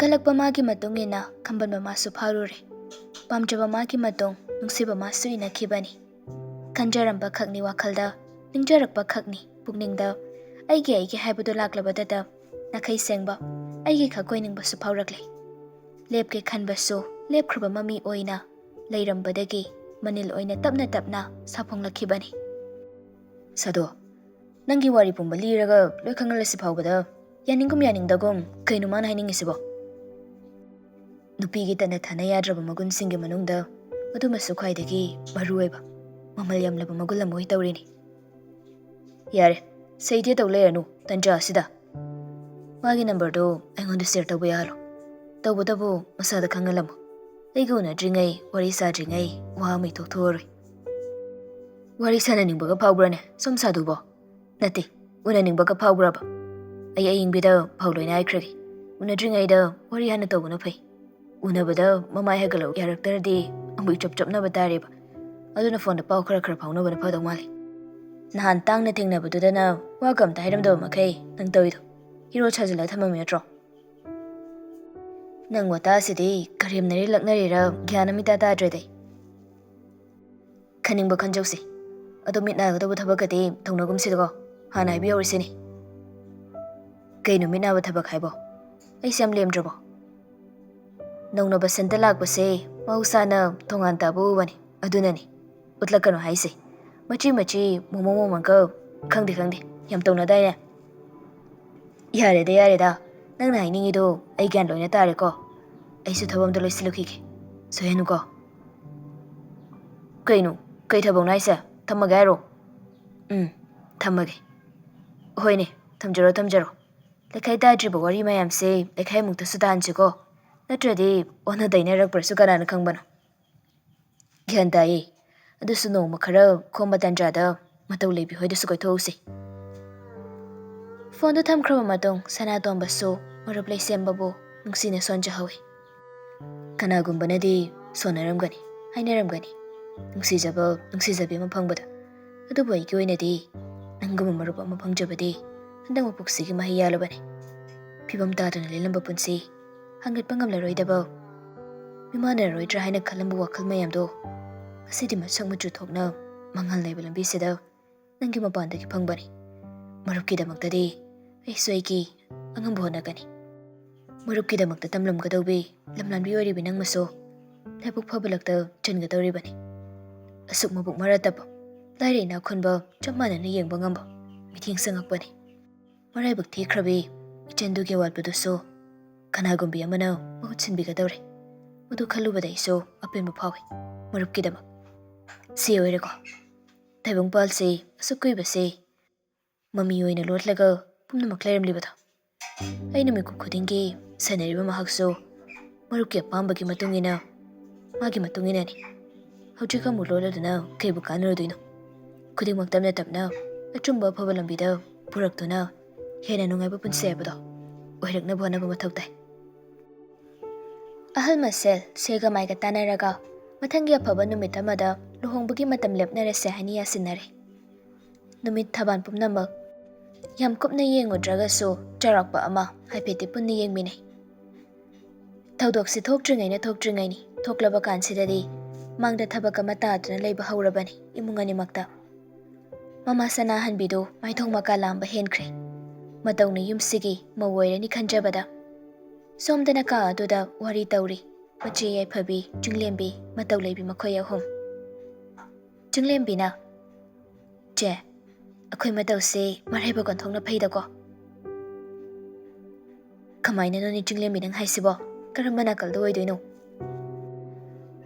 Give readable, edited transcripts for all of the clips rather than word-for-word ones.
Kalakpa magi matong ina kamban masu pharure. Pamjaba magi matong nungsiba masu ina kibani. Kanjaramba khakni wakhalda, ningjarakpa khakni pukningda. Aigi haibudu laklabadada nakai sengba, aigi khakoi ningba su phaurakle. Lepke khanbasu, lepkraba mami oina, leirambadagi, manil oina tapna sapong lakibani. Sado, nangi wari pumba liraga loikangalasi phaubada, yaningum yaningdagum kainumana hainingisibo. Nupigi tana thana yadraba magun singe manungda, madumasu khwaidagi maruweba, mamal yamlaba magulam oi tawrini. Yare, saidi tawlayanu, tanja asida. Magi number do aingonda share tawba yalo. Tawbadabu masada khangalamu. Aiga unadringai, wari sadringai, wa mai tokthoroi. Wari sananingbaga phaubrane, som sadubo. Nati, unaningbaga phaubraba. Ai ayingbida phauloina aikragi. Unadringaida wari hana tawbana phai. Unabada mamai hagalau yaraktardi ambu chapna batareba. Aduna phone da pau khara phauna bana phadau mali. Nahan tangna thingnabadudana wa gamta hairamdaba makai nang tawido. Hero chajala thamami atro. Nang wata sidi karimnari laknarira gyanamita tadredai. Khaningba khanjausi. Ado mitnagadabu thabakati thongnagum sidago hana haibi haurisini. Kainu mitnaba thabak haibo. Ai sam lemdrabo. Nongna basanta lakbase mausana thongan tabu bani adunani utlakano haise machi momo manka khangde yam tawna dai yare da nang nai ningi do ai gyan loina tare ko ai su thabam do loisilukhi so henu ko kainu kai thabong naisa thamaga ro thamage hoine thamjaro lekai da dribo wari mayam se lekai mukta sudan chiko natradi ona dainarak prasu kanana khangbana gyan dai adusu no makhara khomba tanjada matau lebi hoida su koithousi phone do thamkraba matong sana tombasu marup lei sembabu nungsina sonja hawi kanagumbanadi sonaramgani hainaramgani nungsijabi ma phangbada adubu ai oinadi nangama marup ama phangjabadi handang puksigi mahi yalabani phibam tadana lelamba punsi hangat pangam laroidaba mimana roidra haina khalambu wakhal mayamdo asidi masang muchu thokna mangal nei balambi sida nangi mapanda ki phangbani marupki damaktadi ai soiki angam bhona gani marupki damakta tamlam gadawbi lamlanbi ori binang maso labuk phabalakta chan gadawri bani asuk mabuk maratap laire na khunba chamana na yengba ngamba mithing sangak bani marai buk thikrabi ichendu ge walpaduso kanagumbi amana mahutsinbi gadawre mudu khalubada iso apenbu phawi marupki damak si oireko taibong palse asukui base mami oina lotlaga pumna maklairam libada aina miku khudingi sanariba mahakso marupki apambagi matungina magi matungina ni hojika muloladuna kaibu kanaroduino khuding maktamna tapna achumba phabalambida puraktuna hena nungaiba punse abado oirakna bhona ba mathautai ahal masel sega maiga tanaraga mathangi aphaba numit amada luhongbagi matam lepnarese hani yasinare numit thaban pumnamak yam kupna yengodragasu charakpa ama haipeti punni yengmine thaudoksi thokdringai ni thoklaba kansidadi mangda thabaka mata aduna leiba haurabani imungani makta mama sana hanbido maithong maka lamba henkre matawni yumsigi mawoirani khanjabada somdana ka aduda wari tawri machi yai phabi chunglembi mataw leibi makhoi ahum chunglembina che akhoi matawse marhaiba konthongna phaida ko kamaina no ni chunglembi nang haisibo karambana kaldo oidoino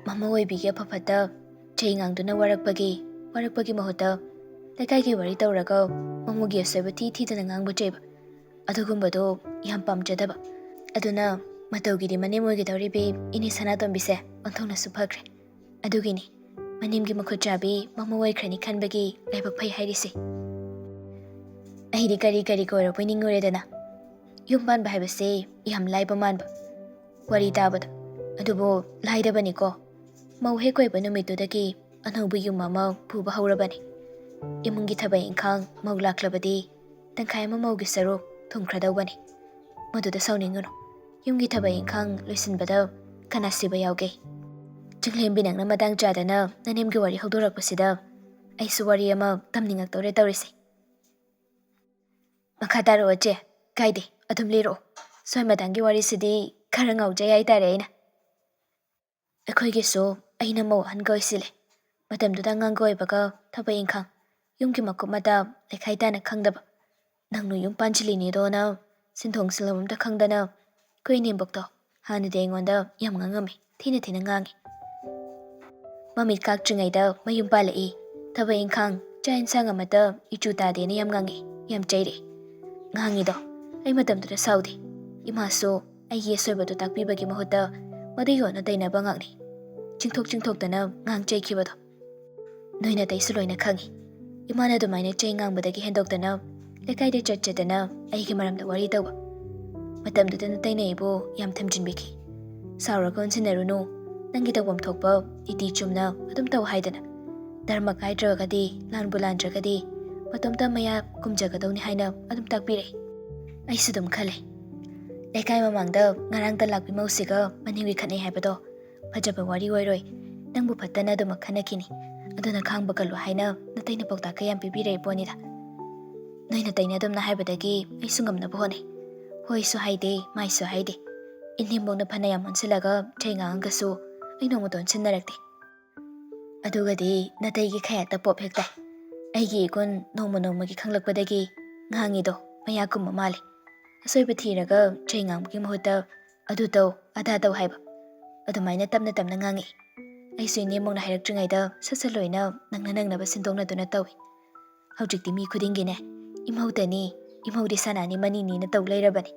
mama oibigi aphapata cheingang warakpagi mahota lekai gi wari tawraga mamugi aseba thi dana ngang bacheba adugumbado yam pamjadaba aduna matawgidi manemoigi tawribi ini sanatom-bise onthongna suphakre adugini manimgi makhochabi mama oikrani khanbagi laibak phai hairisi ahidi kari ko ropining oredana yumban bahibase yam laiba manba wari tabada adubo laidabani ko mau he koi banumitudagi anaubu yum mama phuba haurabani imungi thabai ingkhang mau laklabadi tangkhai ma maugi saruk thumkhradawbani maduda sauningano ꯌꯨꯝꯒꯤ ꯊꯕꯛ ꯏꯪꯈꯥꯡ ꯂꯣꯏꯁꯤꯟꯕꯗ ꯀꯅꯥ ꯁꯤꯕ ꯌꯥꯎꯒꯦ? ꯆꯤꯡꯂꯦꯝꯕꯤ ꯅꯪꯅ ꯃꯇꯥꯡ ꯆꯥꯗꯅ ꯅꯅꯦꯝꯒꯤ ꯋꯥꯔꯤ ꯍꯧꯗꯣꯔꯛꯄꯁꯤꯗ ꯑꯩꯁꯨ ꯋꯥꯔꯤ ꯑꯃ ꯇꯝꯅꯤꯡꯉꯛꯇꯧꯔꯦ ꯇꯧꯔꯤꯁꯦ꯫ ꯃꯈꯥ ꯇꯥꯔꯛꯑꯣ ꯆꯦ, ꯀꯥꯏꯗꯦ ꯑꯗꯨꯝ ꯂꯤꯔꯛꯑꯣ꯫ ꯁ꯭ꯋꯥꯏ ꯃꯇꯥꯡꯒꯤ ꯋꯥꯔꯤꯁꯤꯗꯤ ꯈꯔ ꯉꯥꯎꯖꯩ ꯍꯥꯏꯇꯥꯔꯦ ꯑꯩꯅ꯫ ꯑꯩꯈꯣꯏꯒꯤꯁꯨ ꯑꯩꯅ ꯃꯧ ꯑꯍꯟꯒ ꯑꯣꯏꯁꯤꯜꯂꯦ꯫ ꯃꯇꯝꯗꯨꯗ ꯑꯉꯥꯡꯒ ꯑꯣꯏꯕꯒ ꯊꯕꯛ ꯏꯪꯈꯥꯡ ꯌꯨꯝꯒꯤ ꯃꯀꯨꯞ ꯃꯇꯥ ꯂꯩꯈꯥꯏ ꯇꯥꯅ ꯈꯪꯗꯕ ꯅꯪꯅ ꯌꯨꯝ ꯄꯥꯟꯁꯤꯜꯂꯤꯅꯦꯗꯣꯅ ꯁꯤꯟꯊꯣꯡ ꯁꯤꯜꯍꯧ ꯑꯝꯇ ꯈꯪꯗꯅ ꯑꯩꯈꯣꯏ ꯏꯅꯦꯝꯕꯣꯛꯇꯣ ꯍꯥꯟꯅꯗꯤ ꯑꯩꯉꯣꯟꯗ ꯌꯥꯝ ꯉꯥꯡꯉꯝꯃꯤ, ꯊꯤꯅ ꯊꯤꯅ ꯉꯥꯡꯉꯤ꯫ ꯃꯃꯤꯠ ꯀꯥꯛꯇ꯭ꯔꯤꯉꯩꯗ ꯃꯌꯨꯝ ꯄꯥꯜꯂꯛꯏ, ꯊꯕꯛ ꯏꯪꯈꯥꯡ ꯆꯥꯛ ꯏꯟꯁꯥꯡ ꯑꯃꯠꯇ ꯏꯆꯨ ꯇꯥꯗꯦꯅ ꯌꯥꯝ ꯉꯥꯡꯉꯤ, ꯌꯥꯝ ꯆꯩꯔꯛꯏ꯫ ꯉꯥꯡꯉꯤꯗꯣ ꯑꯩ ꯃꯇꯝꯗꯨꯗ ꯁꯥꯎꯗꯦ꯫ ꯏꯃꯥꯁꯨ ꯑꯩꯒꯤ ꯑꯁꯣꯏꯕꯗꯣ ꯇꯥꯛꯄꯤꯕꯒꯤ ꯃꯍꯨꯠꯇ ꯃꯗꯨ ꯌꯣꯟꯅ ꯇꯩꯅꯕ ꯉꯥꯛꯅꯤ, ꯆꯤꯡꯊꯣꯛꯇꯅ ꯉꯥꯡ ꯆꯩꯈꯤꯕꯗꯣ ꯅꯣꯏꯅ ꯑꯇꯩꯁꯨ ꯂꯣꯏꯅ ꯈꯪꯉꯤ꯫ ꯏꯃꯥꯅ ꯑꯗꯨꯃꯥꯏꯅ ꯆꯩ ꯉꯥꯡꯕꯗꯒꯤ ꯍꯦꯟꯗꯣꯛꯇꯅ ꯂꯩꯀꯥꯏꯗ ꯆꯠꯆꯗꯅ ꯑꯩꯒꯤ ꯃꯔꯝꯗ ꯋꯥꯔꯤ ꯇꯧꯕ꯫ ꯃꯇꯝꯗꯨꯗ ꯅꯇꯩꯅ ꯑꯩꯕꯨ ꯌꯥꯝ ꯊꯦꯝꯖꯤꯟꯕꯤꯈꯤ꯫ ꯁꯥꯎꯔꯒ ꯑꯣꯟꯁꯤꯟꯅꯔꯨꯅꯨ, ꯅꯪꯒꯤ ꯇꯧꯐꯝ ꯊꯣꯛꯄ ꯅꯤꯇꯤ ꯆꯨꯝꯅ ꯑꯗꯨꯝ ꯇꯧ ꯍꯥꯏꯗꯅ, ꯙꯔꯃ ꯀꯥꯏꯗ꯭ꯔꯒꯗꯤ ꯂꯥꯟꯕꯨ ꯂꯥꯟꯗ꯭ꯔꯒꯗꯤ ꯃꯇꯣꯝꯇ ꯃꯌꯥ ꯀꯨꯝꯖꯒꯗꯧꯅꯤ ꯍꯥꯏꯅ ꯑꯗꯨꯝ ꯇꯥꯛꯄꯤꯔꯛꯏ꯫ ꯑꯩꯁꯨ ꯑꯗꯨꯝ ꯈꯜꯂꯦ, ꯂꯩꯀꯥꯏ ꯃꯃꯥꯡꯗ ꯉꯔꯥꯡꯇ ꯂꯥꯛꯄꯤ ꯃꯧꯁꯤꯒ ꯃꯅꯤꯡꯒꯤ ꯈꯠꯅꯩ ꯍꯥꯏꯕꯗꯣ ꯐꯖꯕ ꯋꯥꯔꯤ ꯑꯣꯏꯔꯣꯏ, ꯅꯪꯕꯨ ꯐꯠꯇꯅ ꯑꯗꯨꯃꯛ ꯈꯟꯅꯈꯤꯅꯤ, ꯑꯗꯨꯅ ꯈꯥꯡꯕ ꯀꯜꯂꯨ ꯍꯥꯏꯅ ꯅꯇꯩꯅ ꯄꯥꯎꯇꯥꯛ ꯀꯌꯥꯝ ꯄꯤꯕꯤꯔꯛꯏ ꯄꯣꯠꯅꯤꯗ꯫ ꯅꯣꯏꯅ ꯇꯩꯅ ꯑꯗꯨꯝꯅ ꯍꯥꯏꯕꯗꯒꯤ ꯑꯩꯁꯨ ꯉꯝꯅꯕ ꯍꯣꯠꯅꯩ꯫ ꯍꯣꯏꯁꯨ ꯍꯥꯏꯗꯦ, ꯃꯥꯏꯁꯨ ꯍꯥꯏꯗꯦ꯫ ꯏꯅꯦꯝꯕꯣꯛꯅ ꯐꯅ ꯌꯥꯝ ꯑꯣꯟꯁꯤꯜꯂꯒ ꯆꯩ ꯉꯥꯡꯉꯒꯁꯨ ꯑꯩ ꯅꯣꯡꯃꯇ ꯑꯣꯟꯁꯤꯟꯅꯔꯛꯇꯦ꯫ ꯑꯗꯨꯒꯗꯤ ꯅꯇꯩꯒꯤ ꯈꯌꯥꯠꯇ ꯄꯣꯞ ꯍꯦꯛ ꯇꯥꯏ꯫ ꯑꯩꯒꯤ ꯏꯒꯨꯟ ꯅꯣꯡꯃ ꯅꯣꯡꯃꯒꯤ ꯈꯪꯂꯛꯄꯗꯒꯤ ꯉꯥꯡꯉꯤꯗꯣ ꯃꯌꯥ ꯀꯨꯝꯕ ꯃꯥꯜꯂꯤ꯫ ꯑꯁꯣꯏꯕ ꯊꯤꯔꯒ ꯆꯩ ꯉꯥꯡꯕꯒꯤ ꯃꯍꯨꯠꯇ ꯑꯗꯨ ꯇꯧ ꯑꯗꯥ ꯇꯧ ꯍꯥꯏꯕ, ꯑꯗꯨꯃꯥꯏꯅ ꯇꯞꯅ ꯇꯞꯅ ꯉꯥꯡꯉꯤ꯫ ꯑꯩꯁꯨ ꯏꯅꯦꯝꯕꯣꯛꯅ ꯍꯥꯏꯔꯛꯇ꯭ꯔꯤꯉꯩꯗ ꯁꯠ ꯂꯣꯏꯅ ꯅꯪꯅꯕ ꯁꯤꯟꯗꯣꯛꯅꯗꯨꯅ ꯇꯧꯏ꯫ ꯍꯧꯖꯤꯛꯇꯤ ꯃꯤ ꯈꯨꯗꯤꯡꯒꯤꯅꯦ ꯏꯃꯧꯇꯅꯤ, ꯏꯃꯧꯗꯤ ꯁꯅꯥꯅꯤ ꯃꯅꯤꯅꯤꯅ ꯇꯧ ꯂꯩꯔꯕꯅꯤ꯫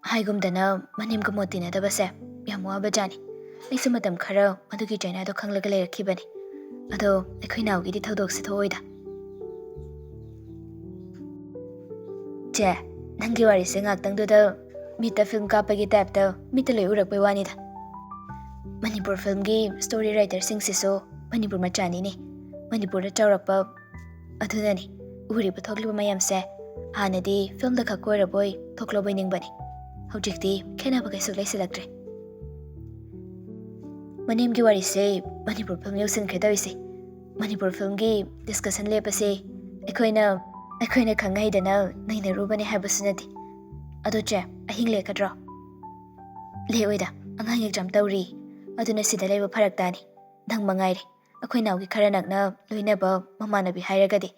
ꯍꯥꯏꯒꯨꯝꯗꯅ ꯃꯅꯦꯝꯒ ꯃꯣꯠ ꯇꯤꯟꯅꯗꯕꯁꯦ ꯌꯥꯝ ꯋꯥꯕꯖꯥꯠꯅꯤ꯫ ꯑꯩꯁꯨ ꯃꯇꯝ ꯈꯔ ꯃꯗꯨꯒꯤ ꯆꯩꯅꯥꯗꯣ ꯈꯪꯂꯒ ꯂꯩꯔꯛꯈꯤꯕꯅꯤ꯫ ꯑꯗꯣ ꯑꯩꯈꯣꯏ ꯅꯥꯎꯒꯤꯗꯤ ꯊꯧꯗꯣꯛꯁꯦ ꯊꯣꯛꯑꯣꯏꯗ꯫ ꯆꯦ, ꯅꯪꯒꯤ ꯋꯥꯔꯤꯁꯦ ꯉꯥꯛꯇꯪꯗꯨꯗ ꯃꯤꯠꯇ ꯐꯤꯜꯝ ꯀꯥꯞꯄꯒꯤ ꯇꯥꯏꯞꯇ ꯃꯤꯠꯇ ꯂꯣꯏ ꯎꯔꯛꯄꯩ ꯋꯥꯅꯤꯗ꯫ ꯃꯅꯤꯄꯨꯔ ꯐꯤꯜꯝꯒꯤ ꯁ꯭ꯇꯣꯔꯤ ꯔꯥꯏꯇꯔꯁꯤꯡꯁꯤꯁꯨ ꯃꯅꯤꯄꯨꯔ ꯃꯆꯥꯅꯤꯅꯦ, ꯃꯅꯤꯄꯨꯔꯗ ꯆꯥꯎꯔꯛꯄ, ꯑꯗꯨꯅꯅꯤ ꯎꯔꯤꯕ ꯊꯣꯛꯂꯤꯕ ꯃꯌꯥꯝꯁꯦ ꯍꯥꯟꯅꯗꯤ ꯐꯤꯜꯝꯗ ꯈꯛ ꯑꯣꯏꯔꯕꯣꯏ ꯊꯣꯛꯂꯕꯣꯏ ꯅꯤꯡꯕꯅꯤ, ꯍꯧꯖꯤꯛꯇꯤ ꯈꯦꯠꯅꯕ ꯀꯩꯁꯨ ꯂꯩꯁꯤꯜꯂꯛꯇ꯭ꯔꯦ꯫ ꯃꯅꯦꯝꯒꯤ ꯋꯥꯔꯤꯁꯦ ꯃꯅꯤꯄꯨꯔ ꯐꯤꯜꯝ ꯌꯧꯁꯤꯟꯈ꯭ꯔꯦ ꯇꯧꯔꯤꯁꯦ꯫ ꯃꯅꯤꯄꯨꯔ ꯐꯤꯜꯝꯒꯤ ꯗꯤꯁꯀꯁꯟ ꯂꯦꯞꯄꯁꯦ ꯑꯩꯈꯣꯏꯅ ꯈꯪꯍꯩꯗꯅ ꯅꯩꯅꯔꯨꯕꯅꯦ ꯍꯥꯏꯕꯁꯨ ꯅꯠꯇꯦ꯫ ꯑꯗꯣ ꯆꯦ, ꯑꯍꯤꯡ ꯂꯦꯛꯀꯗ꯭ꯔꯣ? ꯂꯦꯛꯑꯣꯏꯗ, ꯑꯉꯥꯡ ꯑꯦꯛꯖꯥꯝ ꯇꯧꯔꯤ, ꯑꯗꯨꯅ ꯁꯤꯗ ꯂꯩꯕ ꯐꯔꯛ ꯇꯥꯅꯤ꯫ ꯅꯪ ꯃꯉꯥꯏꯔꯦ ꯑꯩꯈꯣꯏ ꯅꯥꯎꯒꯤ ꯈꯔ ꯅꯛꯅ ꯂꯣꯏꯅꯕ ꯃꯃꯥꯟꯅꯕꯤ ꯍꯥꯏꯔꯒꯗꯤ꯫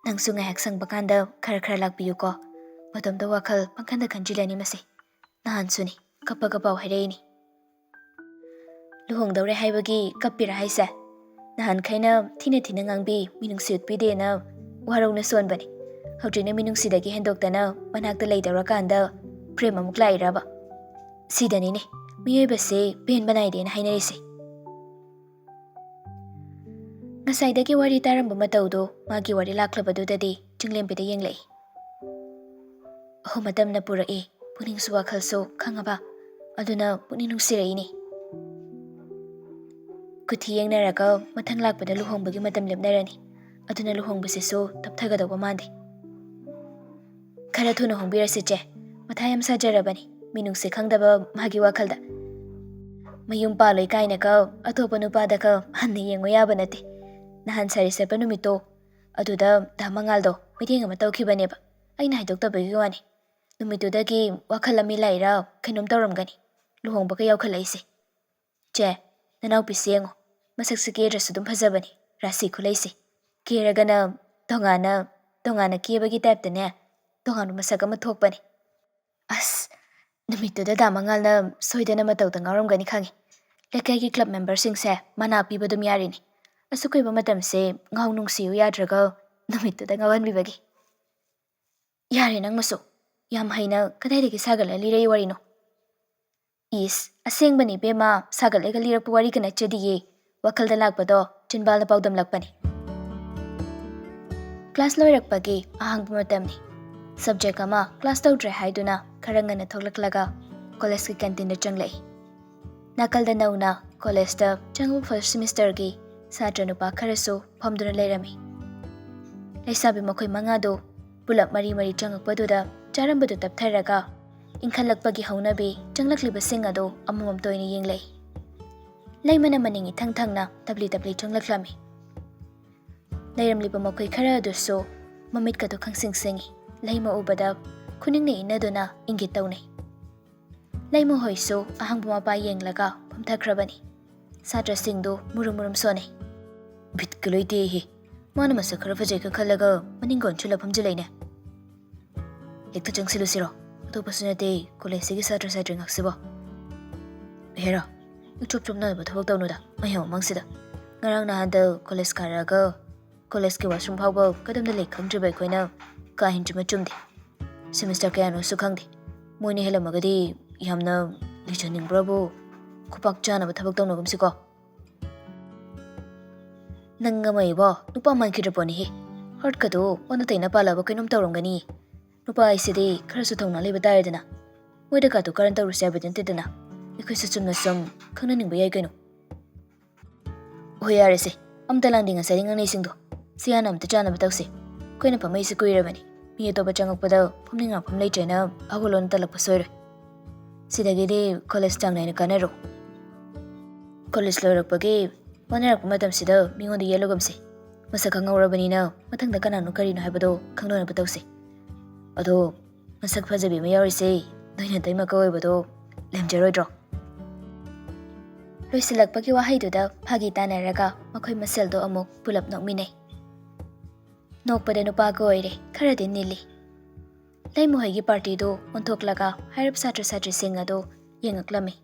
ꯅꯪꯁꯨ ꯉꯥꯏꯍꯥꯛ ꯁꯪꯕ ꯀꯥꯟꯗ ꯈꯔ ꯂꯥꯛꯄꯤꯌꯨꯀꯣ꯫ ꯃꯇꯣꯝꯇ ꯋꯥꯈꯜ ꯄꯪꯈꯟꯗ ꯈꯟꯖꯤꯜꯂꯅꯤ ꯃꯁꯤ꯫ ꯅꯍꯥꯟꯁꯨꯅꯤ ꯀꯞꯄꯒ ꯄꯥꯎ ꯍꯥꯏꯔꯛꯏꯅꯤ꯫ ꯂꯨꯍꯣꯡꯗꯧꯔꯦ ꯍꯥꯏꯕꯒꯤ ꯀꯞꯄꯤꯔ ꯍꯥꯏꯁꯦ? ꯅꯍꯥꯟꯈꯩꯅ ꯊꯤꯅ ꯉꯥꯡꯕꯤ ꯃꯤꯅꯨꯡꯁꯤ ꯎꯠꯄꯤꯗꯦꯅ ꯋꯥꯔꯧꯅ ꯁꯣꯟꯕꯅꯤ, ꯍꯧꯖꯤꯛꯅ ꯃꯤꯅꯨꯡꯁꯤꯗꯒꯤ ꯍꯦꯟꯗꯣꯛꯇꯅ ꯃꯅꯥꯛꯇ ꯂꯩꯗꯧꯔꯀꯥꯟꯗ ꯄ꯭ꯔꯦꯝ ꯑꯃꯨꯛ ꯂꯥꯛꯏꯔꯕ? ꯁꯤꯗꯅꯤꯅꯦ ꯃꯤꯑꯣꯏꯕꯁꯦ ꯄꯦꯟꯕ ꯅꯥꯏꯗꯦꯅ ꯍꯥꯏꯅꯔꯤꯁꯦ꯫ ꯉꯁꯥꯏꯗꯒꯤ ꯋꯥꯔꯤ ꯇꯥꯔꯝꯕ ꯃꯇꯧꯗꯣ ꯃꯥꯒꯤ ꯋꯥꯔꯤ ꯂꯥꯛꯂꯕꯗꯨꯗꯗꯤ ꯆꯤꯡꯂꯦꯝꯕꯤꯗ ꯌꯦꯡꯂꯛꯏ꯫ ꯑꯍꯣ, ꯃꯇꯝꯅ ꯄꯨꯔꯛꯏ, ꯄꯨꯛꯅꯤꯡꯁꯨ ꯋꯥꯈꯜꯁꯨ ꯈꯪꯉꯕ, ꯑꯗꯨꯅ ꯄꯨꯛꯅꯤꯡ ꯅꯨꯡꯁꯤꯔꯛꯏꯅꯤ꯫ ꯀꯨꯊꯤ ꯌꯦꯡꯅꯔꯒ ꯃꯊꯪ ꯂꯥꯛꯄꯗ ꯂꯨꯍꯣꯡꯕꯒꯤ ꯃꯇꯝ ꯂꯦꯞꯅꯔꯅꯤ, ꯑꯗꯨꯅ ꯂꯨꯍꯣꯡꯕꯁꯤꯁꯨ ꯇꯞꯊꯒꯗꯧꯕ ꯃꯥꯟꯗꯦ꯫ ꯈꯔ ꯊꯨꯅ ꯍꯣꯡꯕꯤꯔꯁꯤ ꯆꯦ, ꯃꯊꯥ ꯌꯥꯝ ꯁꯥꯖꯔꯕꯅꯤ ꯃꯤꯅꯨꯡꯁꯤ ꯈꯪꯗꯕ ꯃꯥꯒꯤ ꯋꯥꯈꯜꯗ꯫ ꯃꯌꯨꯝ ꯄꯥꯜꯂꯣꯏ ꯀꯥꯏꯅꯒ ꯑꯇꯣꯞꯄ ꯅꯨꯄꯥꯗꯒ ꯍꯟꯅ ꯌꯦꯡꯉꯨ ꯌꯥꯕ ꯅꯠꯇꯦ꯫ ꯅꯍꯥꯟ ꯁꯥꯔꯤ ꯁꯦꯠꯄ ꯅꯨꯃꯤꯠꯇꯣ ꯑꯗꯨꯗ ꯗꯥ ꯃꯉꯥꯜꯗꯣ ꯃꯤꯠꯌꯦꯡ ꯑꯃ ꯇꯧꯈꯤꯕꯅꯦꯕ, ꯑꯩꯅ ꯍꯥꯏꯗꯣꯛꯇꯕꯒꯤ ꯋꯥꯅꯤ꯫ ꯅꯨꯃꯤꯠꯇꯨꯗꯒꯤ ꯋꯥꯈꯜ ꯑꯃ ꯂꯥꯛꯏꯔꯥ ꯀꯩꯅꯣꯝ ꯇꯧꯔꯝꯒꯅꯤ, ꯂꯨꯍꯣꯡꯕꯒ ꯌꯥꯎꯈꯠꯂꯛꯏꯁꯦ꯫ ꯆꯦ, ꯅꯅꯥꯎꯄꯤꯁꯤ ꯌꯦꯡꯉꯣ, ꯃꯁꯛꯁꯤ ꯀꯦꯗ꯭ꯔꯁꯨ ꯑꯗꯨꯝ ꯐꯖꯕꯅꯤ, ꯔꯥꯁꯤ ꯈꯨꯂꯩꯁꯦ꯫ ꯀꯦꯔꯒꯅ ꯇꯣꯉꯥꯟꯅ ꯀꯦꯕꯒꯤ ꯇꯥꯏꯞꯇꯅꯦ ꯇꯣꯉꯥꯟꯕ ꯃꯁꯛ ꯑꯃ ꯊꯣꯛꯄꯅꯤ꯫ ꯑꯁ, ꯅꯨꯃꯤꯠꯇꯨꯗ ꯗꯥ ꯃꯉꯥꯜꯅ ꯁꯣꯏꯗꯅ ꯃꯇꯧꯗ ꯉꯥꯎꯔꯝꯒꯅꯤ ꯈꯪꯉꯤ꯫ ꯂꯩꯀꯥꯏꯒꯤ ꯀ꯭ꯂꯕ ꯃꯦꯝꯕꯔꯁꯤꯡꯁꯦ ꯃꯅꯥ ꯄꯤꯕ ꯑꯗꯨꯝ ꯌꯥꯔꯤꯅꯤ, ꯑꯁꯨꯛ ꯀꯨꯏꯕ ꯃꯇꯝꯁꯦ ꯉꯥꯎ ꯅꯨꯡꯁꯤꯌꯨ ꯌꯥꯗ꯭ꯔꯒ ꯅꯨꯃꯤꯠꯇꯨꯗ ꯉꯥꯎꯍꯟꯕꯤꯕꯒꯤ꯫ ꯌꯥꯔꯦ ꯅꯪꯃꯁꯨ, ꯌꯥꯝ ꯍꯩꯅ ꯀꯗꯥꯏꯗꯒꯤ ꯁꯥꯒꯠꯂ ꯂꯤꯔꯛꯏ ꯋꯥꯔꯤꯅꯣ? ꯏꯁ, ꯑꯁꯦꯡꯕꯅꯤ ꯏꯕꯦꯝꯃ, ꯁꯥꯒꯠꯂꯒ ꯂꯤꯔꯛꯄ ꯋꯥꯔꯤꯒ ꯅꯠꯆꯗꯤꯌꯦ, ꯋꯥꯈꯜꯗ ꯂꯥꯛꯄꯗꯣ ꯆꯤꯟꯕꯥꯜꯅ ꯄꯥꯎꯗꯝꯂꯛꯄꯅꯤ꯫ ꯀ꯭ꯂꯥꯁ ꯂꯣꯏꯔꯛꯄꯒꯤ ꯑꯍꯥꯡꯕ ꯃꯇꯝꯅꯤ꯫ ꯁꯕꯖꯦꯛ ꯑꯃ ꯀ꯭ꯂꯥꯁ ꯇꯧꯗ꯭ꯔꯦ ꯍꯥꯏꯗꯨꯅ ꯈꯔ ꯉꯟꯅ ꯊꯣꯛꯂꯛꯂꯒ ꯀꯣꯂꯦꯖꯀꯤ ꯀꯦꯟꯇꯤꯟꯗ ꯆꯪꯂꯛꯏ꯫ ꯅꯥꯀꯜꯗ ꯅꯧꯅ ꯀꯣꯂꯦꯖꯇ ꯆꯪꯉꯨꯕ ꯐꯥꯔꯁꯠ ꯁꯦꯃꯤꯁꯇꯔꯒꯤ ꯁꯥꯇ꯭ꯔ ꯅꯨꯄꯥ ꯈꯔꯁꯨ ꯐꯝꯗꯨꯅ ꯂꯩꯔꯝꯃꯤ꯫ ꯂꯩꯁꯥꯕꯤ ꯃꯈꯣꯏ ꯃꯉꯥꯗꯨ ꯄꯨꯂꯞ ꯃꯔꯤ ꯆꯪꯉꯛꯄꯗꯨꯗ ꯆꯥꯔꯝꯕꯗꯨ ꯇꯞꯊꯔꯒ Inkhallakpagi haunabi changlakliba ado amamam toina yenglei. Laimana maningi thang-thangna tabli-tabli changlakhlami. Lairamliba makhoi khara adusu mamit kadu khangsingi laima ubada khuningna inaduna ingit taunai. Laima hoisu ahangba mapa yenglaga pamthakhrabani. Satra singdu murum sonai. Bit kaloite hi. Mana masa khara fajai ka khallaga maningon chula phamjalaina. Ekta changsilu siro. Ado pasunate college gi satra satra ngaksibo. Hera. Chop na ba thawak tawnuda. Mayam mangsida. Ngarang na handa college karaga college ki washroom phawba kadamda lek khangjibai khoina ka hinjuma chumde. Semester kaya no su khangde. Moini hela magadi yamna lijaning bravo kupak chana ba thawak tawnu gumsiko. Nanga mai ba nupa man kiraponi hi. Hard kado ona taina pala ba kainom tawrongani. Nupa aisidi kharasu thawna leba tayadana. Moida ka to karan tawru sabidante dana. Ikoi su chumna som khangna ningba yai kaino. Hoyare se amta landinga setting ang nisingdo. Siya nam ta chana ba tawse. Koina pa mai se kuirabani. Mi to ba changakpada phumninga phumlei chaina agolon talak pasoire. Sidagidi college changnai kanaro. College lorakpagi manarak matam sida mingonda yelogamse. Masaka ngawrabanina mathangda kanano karino haibado khangnona ba tawse. Ado masak phajabi ma yawrise noina taima kaoibado lemjaroidro. Loisilakpagi wahaiduda phagi tanaraga makhoi maseldo amuk pulap nokminai. Nokpada nupa ko oire kharadi nili. Laimu hoigi party do onthoklaga hairap satra satri sing ado yengaklami.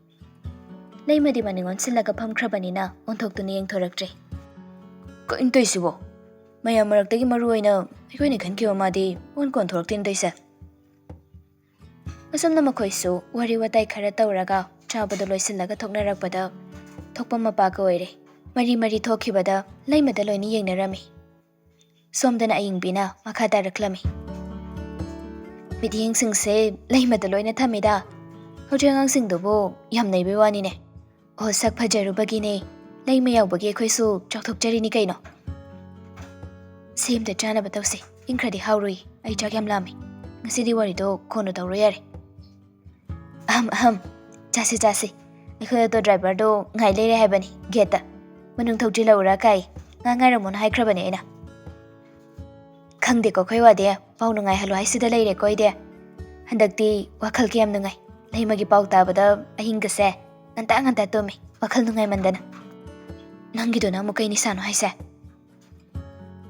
Laimadi maningon silaga phamkhrabanina onthoktuni yengthoraktre. Ko intoisibo. Maya maraktagi maruoina aikoini khankiwa madi onkon thoraktin toisa. Asamna makhoisu wari watai khara tawraga chabado loisilaga thoknarakpada thokpa mapa ko oire. Mari thokhibada laimada loini yengnarami. Somdana ayingbina makhata raklami. Midiyeng singse laimada loina thamida. Hojang singdobo yamnai bewani ne. O sak phajarubagi ne laima yawbagi khoisu chakthokjari ni kaino. Semda chana batawse inkradi haurui ai chak yam lami. Ngasidi warido kono tawro yare. Chasi. Akhoi to driver do ngai leire haibani geta. Manung thokji laura kai ngangaramon haikrabani ena. Khangde ko khoi wade paunu ngai halu haisida leire koide. Handakti wakhal ki yam nungai. Laimagi pau tabada ahingase nganta tomi wakhal nungai mandana. Nangido na mukai ni sano haise.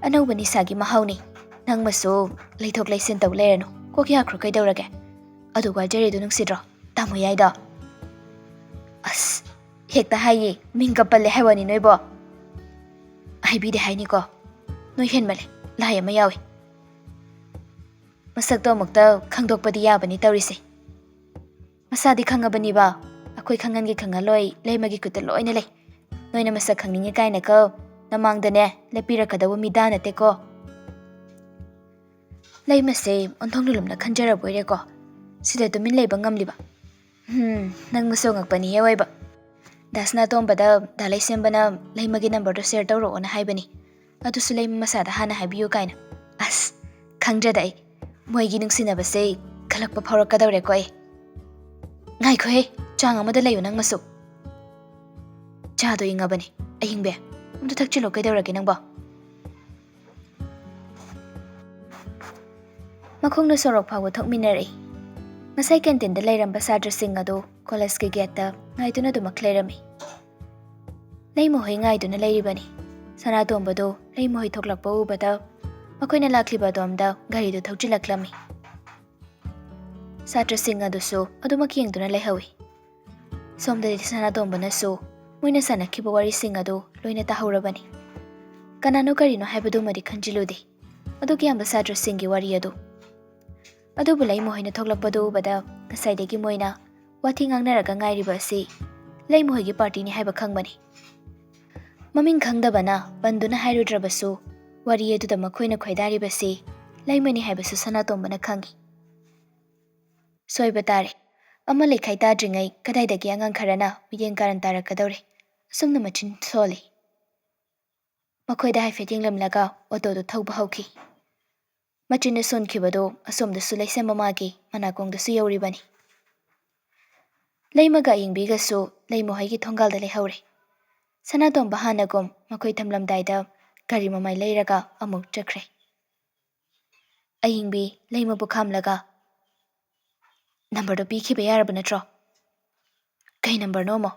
Anauba ni sagi mahauni. Nang maso leithok leisen taw lerano. Ko kya khro kai dawrage. Adu wa jare do nang sidro. Tamo yaida. As hekta hayi mingka palle hawani noibo. Ai bi de haini ko. Noi hen male. Laya mayawi. Masak to mukta khangdokpadi yabani tawrise. Masadi khangabani ba. Akoi khangan gi khangaloi leimagi kuta loina lei. Noina masak khangninge kaina ko namangdane lepirakadawa midana te ko. Laimase onthonglulumna khanjara boire ko. Sida tumin leiba ngamliba. Nang maso ngakpani yawaiba. Dasna tombada dalai sembana laimagi number do share tawro ona haibani. Adusu laima masada hana haibiyo kaina. As khangjada ai moigi nungsinabase khalakpa phaurakadawre ko ai. Ngai ko he chang amada layo nang maso. Chado ingabani ayingbe. Amda thakchilo kaidawrage nangba. Makhongna sorok phawa thokminare. Ngasai canteen da lairamba sadra sing ado college ki gate ngaiduna dumak lairami. Laimo hoi ngaiduna lairibani. Sana tombado laimo hoi thoklakpa ubada makoina lakliba domda gari do thokjilaklami. Sadra sing adusu adumak yengduna laihawi. Somda sana tombana so moina sana kiba wari sing ado loina tahaurabani. Kanano karino haibadu mari khanjilude. Adu kiyamba sadra singi wari ado. Adu bulai moina thoklakpadu ubada kasaidegi moina wathi ngangnaraga ngairiba asi laimo hoigi party ni haiba khangbani. Maming khangdabana banduna hairudrabasu wari eduda makhoina khoidaribasi laimani haibasu sana tombana khangi. Soiba tare ama lekhai tadringai kadaidagi angang kharana mideng karan tarakadawre asumna machin soli. Makhoida haifet yenglamlaga auto do thauba hauki. Machina son kibado asomda sulai sembamagi manakongda su yauribani. ꯂꯩꯃꯒ ꯑꯌꯤꯡꯕꯤꯒꯁꯨ ꯂꯩꯃꯍꯣꯏꯒꯤ ꯊꯣꯡꯒꯥꯜꯗ ꯂꯩꯍꯧꯔꯦ꯫ ꯁꯅꯥꯇꯣꯝꯕ ꯍꯥꯟꯅꯒꯨꯝ ꯃꯈꯣꯏ ꯊꯝꯂꯝꯗꯥꯏꯗ ꯒꯥꯔꯤ ꯃꯃꯥꯏ ꯂꯩꯔꯒ ꯑꯃꯨꯛ ꯆꯠꯈ꯭ꯔꯦ꯫ ꯑꯌꯤꯡꯕꯤ ꯂꯩꯃꯕꯨ ꯈꯥꯝꯂꯒ "ꯅꯝꯕꯔꯗꯣ ꯄꯤꯈꯤꯕ ꯌꯥꯔꯕ ꯅꯠꯇ꯭ꯔꯣ?" "ꯀꯩ ꯅꯝꯕꯔꯅꯣꯃꯣ?"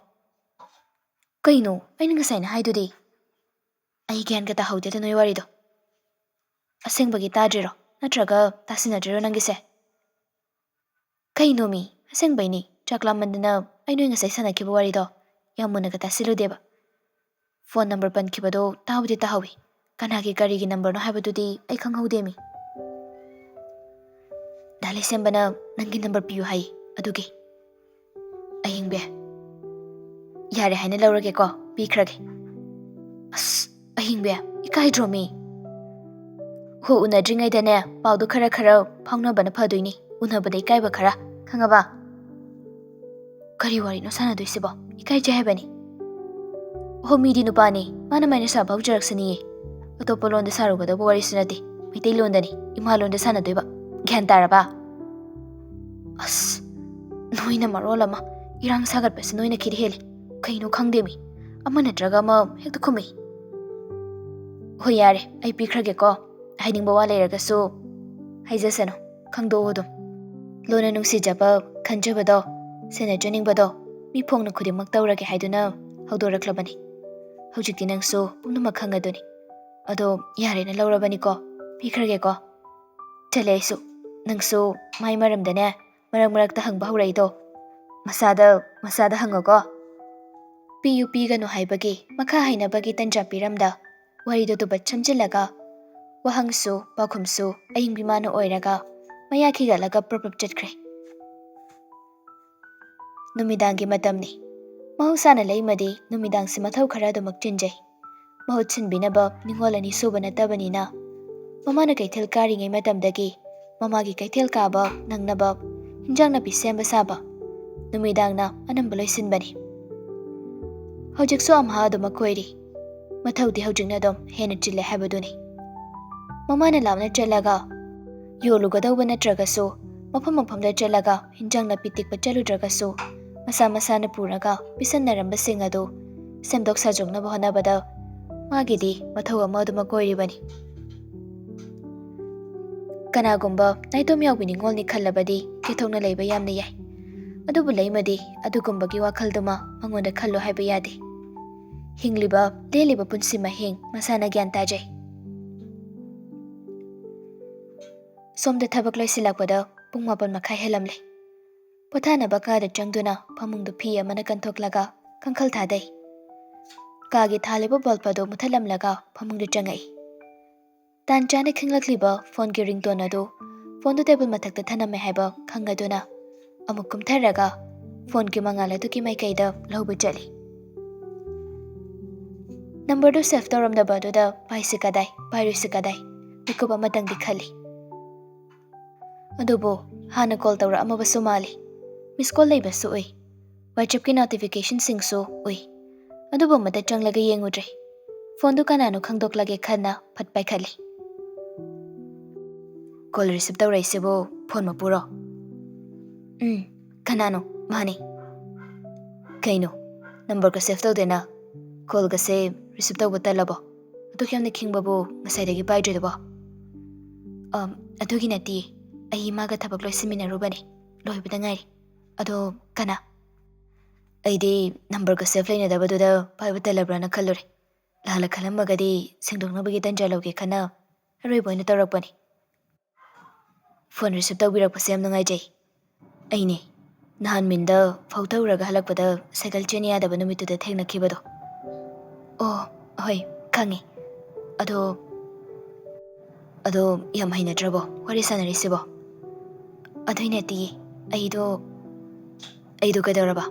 "ꯀꯩꯅꯣ ꯑꯩꯅ ꯉꯁꯥꯏꯅ ꯍꯥꯏꯗꯨꯗꯤ." "ꯑꯩ ꯒ꯭ꯌꯥꯟꯒ ꯇꯥꯍꯧꯗꯦꯗ ꯅꯣꯏ ꯋꯥꯔꯤꯗꯣ." "ꯑꯁꯦꯡꯕꯒꯤ ꯇꯥꯗ꯭ꯔꯤꯔꯣ ꯅꯠꯇ꯭ꯔꯒ ꯇꯥꯁꯤꯟꯅꯗ꯭ꯔꯤꯔꯣ ꯅꯪꯒꯤꯁꯦ?" "ꯀꯩꯅꯣ ꯃꯤ ꯑꯁꯦꯡꯕꯩꯅꯤ ꯆꯥꯛ ꯂꯥꯝꯃꯟꯗꯅ ꯑꯩ ꯅꯣꯏ ꯉꯁꯥꯏ ꯁꯥꯟꯅꯈꯤꯕ ꯋꯥꯔꯤꯗꯣ ꯌꯥꯝ ꯃꯨꯟꯅꯒ ꯇꯥꯁꯤꯜꯂꯨꯗꯦꯕ꯫ ꯐꯣꯟ ꯅꯝꯕꯔ ꯄꯟꯈꯤꯕꯗꯣ ꯇꯥꯕꯨꯗꯤ ꯇꯥꯍꯧꯏ, ꯀꯅꯥꯒꯤ ꯀꯔꯤꯒꯤ ꯅꯝꯕꯔꯅꯣ ꯍꯥꯏꯕꯗꯨꯗꯤ ꯑꯩ ꯈꯪꯍꯧꯗꯦꯃꯤ." "ꯗꯥ ꯂꯩꯁꯦꯝꯕꯅ ꯅꯪꯒꯤ ꯅꯝꯕꯔ ꯄꯤꯌꯨ ꯍꯥꯏ ꯑꯗꯨꯒꯤ." "ꯑꯌꯤꯡꯕꯤ ꯌꯥꯔꯦ ꯍꯥꯏꯅ ꯂꯧꯔꯒꯦꯀꯣ, ꯄꯤꯈ꯭ꯔꯒꯦ." "ꯑꯁ ꯑꯍꯤꯡꯕꯤ ꯏꯀꯥꯏꯗ꯭ꯔꯣ ꯃꯤ?" "ꯍꯣ ꯎꯅꯗ꯭ꯔꯤꯉꯩꯗꯅꯦ ꯄꯥꯎꯗꯣ ꯈꯔ ꯐꯥꯎꯅꯕꯅ ꯐꯗꯣꯏꯅꯤ, ꯎꯅꯕꯗ ꯏꯀꯥꯏꯕ ꯈꯔ, ꯈꯪꯉꯕ?" "ꯀꯔꯤ ꯋꯥꯔꯤꯅꯣ ꯁꯥꯟꯅꯗꯣꯏꯁꯤꯕꯣ? ꯏꯀꯥꯏꯖꯩ ꯍꯥꯏꯕꯅꯤ." "ꯍꯣ ꯃꯤꯗꯤ ꯅꯨꯄꯥꯅꯤ, ꯃꯥꯅ ꯃꯥꯏꯅ ꯁꯥꯕ ꯍꯧꯖꯔꯛꯁꯅꯤꯌꯦ. ꯑꯇꯣꯞꯄ ꯂꯣꯟꯗ ꯁꯥꯔꯨꯒꯗꯧꯕ ꯋꯥꯔꯤꯁꯨ ꯅꯠꯇꯦ, ꯃꯩꯇꯩꯂꯣꯟꯗꯅꯤ, ꯏꯃꯥꯂꯣꯟꯗ ꯁꯥꯟꯅꯗꯣꯏꯕ, ꯒ꯭ꯌꯥꯟ ꯇꯥꯔꯕ?" "ꯑꯁ ꯅꯣꯏꯅ ꯃꯔꯣꯜ ꯑꯃ ꯏꯔꯥꯡ ꯁꯥꯒꯠꯄꯁꯤ ꯅꯣꯏꯅ ꯈꯤꯠ ꯍꯦꯜꯂꯤ, ꯀꯩꯅꯣ ꯈꯪꯗꯦꯃꯤ, ꯑꯃ ꯅꯠꯇ꯭ꯔꯒ ꯑꯃ ꯍꯦꯛꯇ ꯈꯨꯝꯃꯤ." "ꯍꯣꯏ ꯌꯥꯔꯦ ꯑꯩ ꯄꯤꯈ꯭ꯔꯒꯦꯀꯣ, ꯍꯥꯏꯅꯤꯡꯕ ꯋꯥ ꯂꯩꯔꯒꯁꯨ ꯍꯥꯏꯖꯁꯅꯨ, ꯈꯪꯗꯣꯛꯑꯣ ꯑꯗꯨꯝ. ꯂꯣꯟꯅ ꯅꯨꯡꯁꯤꯖꯕ, ꯈꯟꯖꯕꯗꯣ, ꯁꯦꯟꯅꯖꯅꯤꯡꯕꯗꯣ ꯃꯤꯐꯣꯡꯅ ꯈꯨꯗꯤꯡꯃꯛ ꯇꯧꯔꯒꯦ ꯍꯥꯏꯗꯨꯅ ꯍꯧꯗꯣꯔꯛꯂꯕꯅꯤ. ꯍꯧꯖꯤꯛꯇꯤ ꯅꯪꯁꯨ ꯄꯨꯝꯅꯃꯛ ꯈꯪꯉꯗꯨꯅꯤ. ꯑꯗꯣ ꯌꯥꯔꯦꯅ ꯂꯧꯔꯕꯅꯤꯀꯣ, ꯄꯤꯈ꯭ꯔꯒꯦꯀꯣ. ꯆꯠꯂꯦ ꯑꯩꯁꯨ, ꯅꯪꯁꯨ ꯃꯥꯏ ꯃꯔꯝꯗꯅꯦ ꯃꯔꯛ ꯃꯔꯛꯇ ꯍꯪꯕ ꯍꯧꯔꯛꯏꯗꯣ ꯃꯁꯥꯗ ꯍꯪꯉꯣꯀꯣ." ꯄꯤꯌꯨ ꯄꯤꯒꯅꯨ ꯍꯥꯏꯕꯒꯤ ꯃꯈꯥ ꯍꯥꯏꯅꯕꯒꯤ ꯇꯟꯖꯥ ꯄꯤꯔꯝꯗ ꯋꯥꯔꯤꯗꯣ ꯇꯨꯕꯠ ꯁꯝꯖꯤꯜꯂꯒ ꯋꯥꯍꯪꯁꯨ ꯄꯥꯎꯈꯨꯝꯁꯨ ꯑꯌꯤꯡꯕꯤ ꯃꯥꯅ ꯑꯣꯏꯔꯒ ꯃꯌꯥ ꯈꯤꯒꯠꯂꯒ ꯄ꯭ꯔꯞ ꯆꯠꯈ꯭ꯔꯦ꯫ ꯅꯨꯃꯤꯗꯥꯡꯒꯤ ꯃꯇꯝꯅꯤ꯫ ꯃꯍꯧꯁꯥꯅ ꯂꯩꯃꯗꯤ ꯅꯨꯃꯤꯗꯥꯡꯁꯤ ꯃꯊꯧ ꯈꯔ ꯑꯗꯨꯃꯛ ꯆꯤꯟꯖꯩ꯫ ꯃꯍꯨꯠ ꯁꯤꯟꯕꯤꯅꯕ ꯅꯤꯡꯉꯣꯜ ꯑꯅꯤ ꯁꯨꯕ ꯅꯠꯇꯕꯅꯤꯅ ꯃꯃꯥꯅ ꯀꯩꯊꯦꯜ ꯀꯥꯔꯤꯉꯩ ꯃꯇꯝꯗꯒꯤ ꯃꯃꯥꯒꯤ ꯀꯩꯊꯦꯜ ꯀꯥꯕ ꯅꯪꯅꯕ ꯍꯤꯟꯖꯥꯡ ꯅꯥꯄꯤ ꯁꯦꯝꯕ ꯁꯥꯕ ꯅꯨꯃꯤꯗꯥꯡꯅ ꯑꯅꯝꯕ ꯂꯣꯏꯁꯤꯟꯕꯅꯤ꯫ ꯍꯧꯖꯤꯛꯁꯨ ꯑꯝꯍꯥ ꯑꯗꯨꯃꯛ ꯑꯣꯏꯔꯤ꯫ ꯃꯊꯧꯗꯤ ꯍꯧꯖꯤꯛꯅ ꯑꯗꯨꯝ ꯍꯦꯟꯅ ꯆꯤꯜꯂꯦ ꯍꯥꯏꯕꯗꯨꯅꯤ꯫ ꯃꯃꯥꯅ ꯂꯥꯞꯅ ꯆꯠꯂꯒ ꯌꯣꯜꯂꯨꯒꯗꯧꯕ ꯅꯠꯇ꯭ꯔꯒꯁꯨ ꯃꯐꯝ ꯃꯐꯝꯗ ꯆꯠꯂꯒ ꯍꯤꯟꯖꯥꯡ ꯅꯥꯄꯤ ꯇꯤꯛꯄ ꯆꯠꯂꯨꯗ꯭ꯔꯒꯁꯨ ꯃꯁꯥꯅ ꯄꯨꯔꯒ ꯄꯤꯁꯟꯅꯔꯝꯕꯁꯤꯡ ꯑꯗꯨ ꯁꯦꯝꯗꯣꯛ ꯁꯥꯖꯣꯛꯅꯕ ꯍꯣꯠꯅꯕꯗ ꯃꯥꯒꯤꯗꯤ ꯃꯊꯧ ꯑꯃ ꯑꯗꯨꯃꯛ ꯑꯣꯏꯔꯤꯕꯅꯤ꯫ ꯀꯅꯥꯒꯨꯝꯕ ꯅꯥꯏꯇꯣꯝ ꯌꯥꯎꯕꯤ ꯅꯤꯡꯉꯣꯜꯅꯤ ꯈꯜꯂꯕꯗꯤ ꯀꯦꯊꯣꯛꯅ ꯂꯩꯕ ꯌꯥꯝꯅ ꯌꯥꯏ꯫ ꯑꯗꯨꯕꯨ ꯂꯩꯃꯗꯤ ꯑꯗꯨꯒꯨꯝꯕꯒꯤ ꯋꯥꯈꯜꯗꯨꯃ ꯃꯉꯣꯟꯗ ꯈꯜꯂꯣ ꯍꯥꯏꯕ ꯌꯥꯗꯦ꯫ ꯍꯤꯡꯂꯤꯕ ꯂꯦꯜꯂꯤꯕ ꯄꯨꯟꯁꯤ ꯃꯍꯤꯡ ꯃꯁꯥꯅ ꯒ꯭ꯌꯥꯟ ꯇꯥꯖꯩ꯫ ꯁꯣꯝꯗ ꯊꯕꯛ ꯂꯣꯏꯁꯤꯜꯂꯛꯄꯗ ꯄꯨꯡ 8:30 ꯍꯦꯜꯂꯝꯂꯦ꯫ ꯄꯣꯊꯥꯅꯕ ꯀꯥꯗ ꯆꯪꯗꯨꯅ ꯐꯃꯨꯡꯗ ꯐꯤ ꯑꯃꯅ ꯀꯟꯊꯣꯛꯂꯒ ꯀꯥꯡꯈꯜ ꯊꯥꯗꯩ꯫ ꯀꯥꯒꯤ ꯊꯥꯜꯂꯤꯕ ꯕꯜꯕ ꯑꯗꯨ ꯃꯨꯊꯠꯂꯝꯂꯒ ꯐꯃꯨꯡꯗ ꯆꯪꯉꯛꯏ꯫ ꯇꯥꯟ ꯆꯥꯅ ꯈꯤꯡꯂꯛꯂꯤꯕ ꯐꯣꯟꯒꯤ ꯔꯤꯡꯇꯣꯟ ꯑꯗꯨ ꯐꯣꯟꯗꯨ ꯇꯦꯕꯜ ꯃꯊꯛꯇ ꯊꯅꯝꯃꯦ ꯍꯥꯏꯕ ꯈꯪꯉꯗꯨꯅ ꯑꯃꯨꯛ ꯀꯨꯝꯊꯔꯒ ꯐꯣꯟꯒꯤ ꯃꯉꯥꯜ ꯑꯗꯨꯒꯤ ꯃꯥꯏꯀꯩꯗ ꯂꯧꯕ ꯆꯠꯂꯤ꯫ ꯅꯝꯕꯔꯗꯨ ꯁꯦꯚ ꯇꯧꯔꯝꯗꯕ ꯑꯗꯨꯗ ꯄꯥꯏꯔꯣꯏꯁꯤ ꯀꯗꯥꯏ ꯃꯤꯀꯨꯞ ꯑꯃꯇꯪꯗꯤ ꯈꯜꯂꯤ꯫ ꯑꯗꯨꯕꯨ ꯍꯥꯟꯅ ꯀꯣꯜ ꯇꯧꯔꯛꯑꯝꯃꯕꯁꯨ ꯃꯥꯜꯂꯤ꯫ ꯃꯤꯁ ꯀꯣꯜ ꯂꯩꯕꯁꯨ ꯎꯏ꯫ ꯋꯥꯆꯦꯞꯀꯤ ꯅꯣꯇꯤꯐꯤꯀꯦꯁꯟꯁꯤꯡꯁꯨ ꯎꯏ꯫ ꯑꯗꯨꯕꯨ ꯑꯃꯠꯇ ꯆꯪꯂꯒ ꯌꯦꯡꯉꯨꯗ꯭ꯔꯦ꯫ ꯐꯣꯟꯗꯨ ꯀꯅꯥꯅꯣ ꯈꯪꯗꯣꯛꯂꯒꯦ ꯈꯟꯅ ꯐꯠ ꯄꯥꯏꯈꯠꯂꯤ꯫ "ꯀꯣꯜ ꯔꯤꯁꯤꯞ ꯇꯧꯔꯛꯏꯁꯤꯕꯨ ꯐꯣꯟ ꯃꯄꯨꯔꯣ?" "ꯀꯅꯥꯅꯣ? ꯃꯥꯅꯤ." "ꯀꯩꯅꯣ ꯅꯝꯕꯔꯒ ꯁꯦꯚ ꯇꯧꯗꯦꯅ ꯀꯣꯜꯒꯁꯦ ꯔꯤꯁꯤꯞ ꯇꯧꯕ ꯇꯜꯂꯕꯣ? ꯑꯗꯨꯛ ꯌꯥꯝꯅ ꯈꯤꯡꯕꯕꯨ ꯉꯁꯥꯏꯗꯒꯤ ꯄꯥꯏꯗ꯭ꯔꯤꯗꯨꯕꯣ?" "ꯑꯗꯨꯒꯤ ꯅꯠꯇꯤꯌꯦ, ꯑꯩ ꯏꯃꯥꯒ ꯊꯕꯛ ꯂꯣꯏꯁꯤꯟꯃꯤꯟꯅꯔꯨꯕꯅꯤ, ꯂꯣꯏꯕꯗ ꯉꯥꯏꯔꯤ꯫ ꯑꯗꯣ ꯀꯅꯥ?" "ꯑꯩꯗꯤ ꯅꯝꯕꯔꯒ ꯁꯦꯚ ꯂꯩꯅꯗꯕꯗꯨꯗ ꯄꯥꯏꯕ ꯇꯜꯂꯕ꯭ꯔꯥꯅ ꯈꯜꯂꯨꯔꯦ꯫ ꯂꯥꯜꯂ ꯈꯜꯂꯝꯃꯒꯗꯤ ꯁꯦꯡꯗꯣꯛꯅꯕꯒꯤ ꯇꯟꯖꯥ ꯂꯧꯒꯦ ꯈꯟꯅ ꯑꯔꯣꯏꯕ ꯑꯣꯏꯅ ꯇꯧꯔꯛꯄꯅꯤ." "ꯐꯣꯟ ꯔꯤꯁꯤꯞ ꯇꯧꯕꯤꯔꯛꯄꯁꯦ ꯌꯥꯝ ꯅꯨꯡꯉꯥꯏꯖꯩ꯫ ꯑꯩꯅꯦ ꯅꯍꯥꯟ ꯃꯤꯟꯗ ꯐꯧ ꯇꯧꯔꯒ ꯍꯜꯂꯛꯄꯗ ꯁꯥꯏꯀꯜ ꯆꯦꯟ ꯌꯥꯗꯕ ꯅꯨꯃꯤꯠꯇꯨꯗ ꯊꯦꯡꯅꯈꯤꯕꯗꯣ." "ꯑꯣ ꯍꯣꯏ ꯈꯪꯉꯤ꯫ ꯑꯗꯣ ꯌꯥꯝ ꯍꯩꯅꯗ꯭ꯔꯕꯣ ꯋꯥꯔꯤ ꯁꯥꯟꯅꯔꯤꯁꯤꯕꯣ?" "ꯑꯗꯨꯏ ꯅꯠꯇꯤꯌꯦ, ꯑꯩꯗꯣ ꯀꯩꯗꯧꯔꯕ?"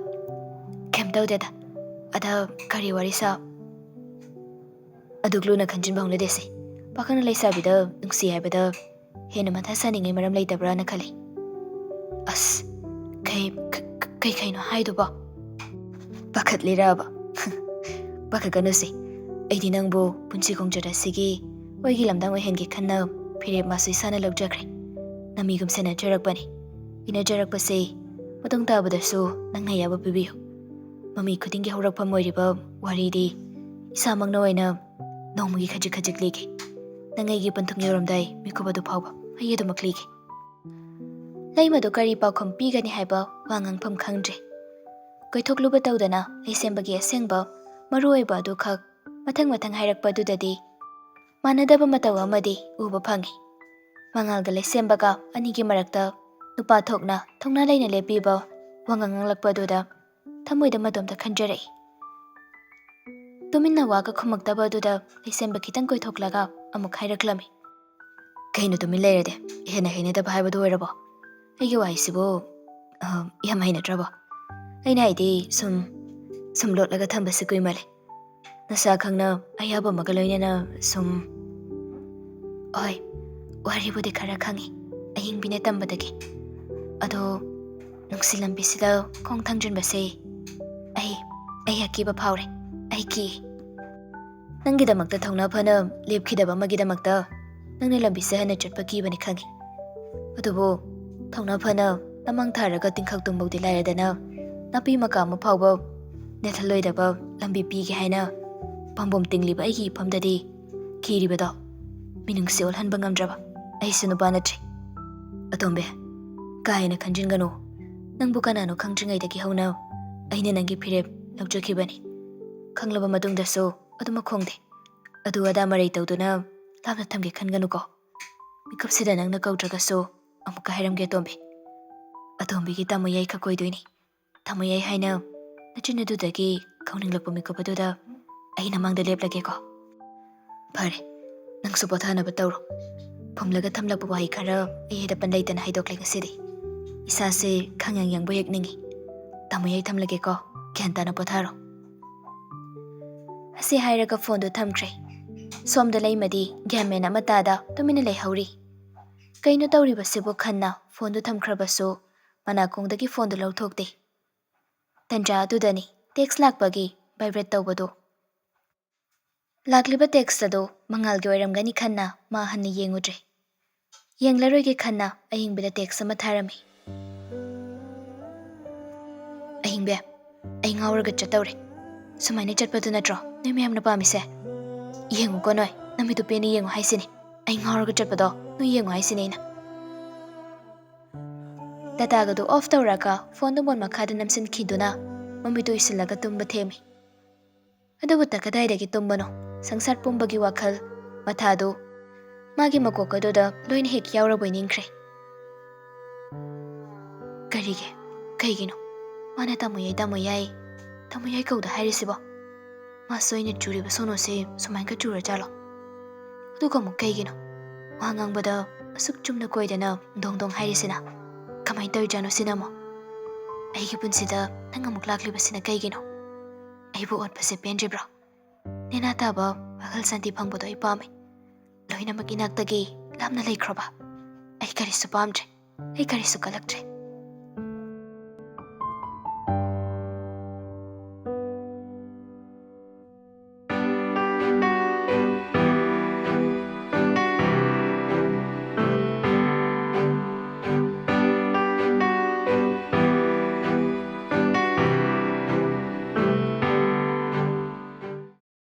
"ꯀꯩꯝ ꯇꯧꯗꯦꯗ, ꯑꯗ ꯀꯔꯤ ꯋꯥꯔꯤ ꯑꯗꯨꯛ ꯂꯨꯅ ꯈꯟꯖꯤꯟꯕ ꯍꯧꯅꯗꯦꯁꯦ꯫ ꯄꯥꯈꯪꯅ ꯂꯩꯁꯥꯕꯤꯗ ꯅꯨꯡꯁꯤ ꯍꯥꯏꯕꯗ ꯍꯦꯟꯅ ꯃꯊꯥ ꯁꯥꯅꯤꯡꯉꯩ ꯃꯔꯝ ꯂꯩꯇꯕ꯭ꯔꯥꯅ ꯈꯜꯂꯤ." "ꯑꯁ ꯀꯩꯅꯣ ꯍꯥꯏꯗꯨꯕꯣ? ꯄꯥꯈꯠꯂꯤꯔꯕ?" "ꯄꯥꯈꯠꯀꯅꯨꯁꯦ, ꯑꯩꯗꯤ ꯅꯪꯕꯨ ꯄꯨꯟꯁꯤ ꯈꯣꯡꯆꯠ ꯑꯁꯤꯒꯤ ꯑꯣꯏꯒꯤ ꯂꯝꯗꯥꯡ ꯑꯣꯏꯍꯟꯒꯦ ꯈꯟꯅ ꯐꯤꯔꯦꯞ ꯃꯥꯁꯨ ꯏꯁꯥꯅ ꯂꯧꯖꯈ꯭ꯔꯦ꯫ ꯅꯃꯤꯒꯨꯝ ꯁꯦꯟꯅꯖꯔꯛꯄꯅꯤ꯫ ꯏꯅꯖꯔꯛꯄꯁꯦ Matong tabadasu nang nayaba pibiyo. Mami khudingi haurakpham oiriba waridi isamangna oina nongmagi khajik ligi. Nangaigi panthung yoramdai mikubadu phawba hayedumak ligi. Laimadu kari paukham pigani haiba wangangpham khangdre. Koithokluba tawdana leisembagi asengba maruoiba adu khak mathang hairakpa dudadi manadaba mataw amadi uba phangi. Mangalga leisembaga anigi marakta nupa thokna thongna laina lepiba wanganganglakpa duda thamoida madomda khanjarai. Tuminna waga khumaktaba duda leisemba khitang koithoklaga amuk hairaklami. Kaino tumin leirade hena daba haibadu oirabo. Aigi waisibo yam hainadrabo. Aina haidi sum lotlaga thambasi kuimale. Nasa khangna ayaba magaloinena sum oi waribudi khara khangi aying bine tambadagi. Ado nungsilambisida khong thangjanbase ai akiba phawre ai ki. Nangidamakta thongna phana lepkhidaba magidamakta nangna lambise hana chatpa kibani khangi. Adubo thongna phana lamang tharaga tingkhak tungbodi lairadana napi makama phawba nethaloidaba lambi pige haina pambom tingliba aigi phamdadi kiribado minungsi olhanba ngamdraba aisu nupa natri. Atombe kaina khanjingano nangbu kanano khangdringaidagi hauna aina nangi phirep lawjakhibani. Khanglaba matungdasu aduma khongde adu ada marai tawduna lamna thamge khanganuko. Mikupsida nangna kawdragasu amuka hairamge atombe. Atombegi tamoyai khakoidoini. Tamoyai haina nachinadudagi khauninglakpa mikupaduda aina mangda leplage ko. Phare nangsu pothanaba tawro. Phumlaga thamlakpa wahi khara ayeda pandaitana haidokle ngasidi. Isase khangyang yangbo yekningi. Tamoyai thamlage ko gyantana potharo. Asi hairaga phone do thamkre. Somda laimadi gyamena matada tumina leihauri. Kaino tawribasibu khanna phone do thamkhrabasu manakongdagi phone do lawthokde. Tanja adudani text lakpagi vibrate tawbado. Lakliba text ado mangalgi oiramgani khanna ma hanna yengudre. Yenglaroige khanna ayingbida text ama tharami. Ayingbe ay ngawraga chatawre. Sumaina chatpadu natro noy mayamna pamise. Yengu ko noy namidu peni yengu haisini. Ay ngawraga chatpado noy yengu haisini ina. Datagadu off tawraka phone do mon makhada namsin khiduna mamidu isilaga tumba themi. Adubu takadaidagi tumbano sangsar pumbagi wakhal mathadu magi makokaduda loina hek yauraboi ningkhre. Karige kaigino mana tamoyai kauda hairisibo. Masoina churiba sonose sumainka chura jalo. Aduga muk kaigino wangangbada asuk chumna koidana dongdong hairisina. Kamai tawjano sinamo. Aigi punsida nangamuk laklibasina kaigino. Aibu otpase pendribro. Nena taba wakhal santi phangbodo ai pame. Loina makinakdagi lamna laikroba. Ai karisu pamdre. Ai karisu kalakdre.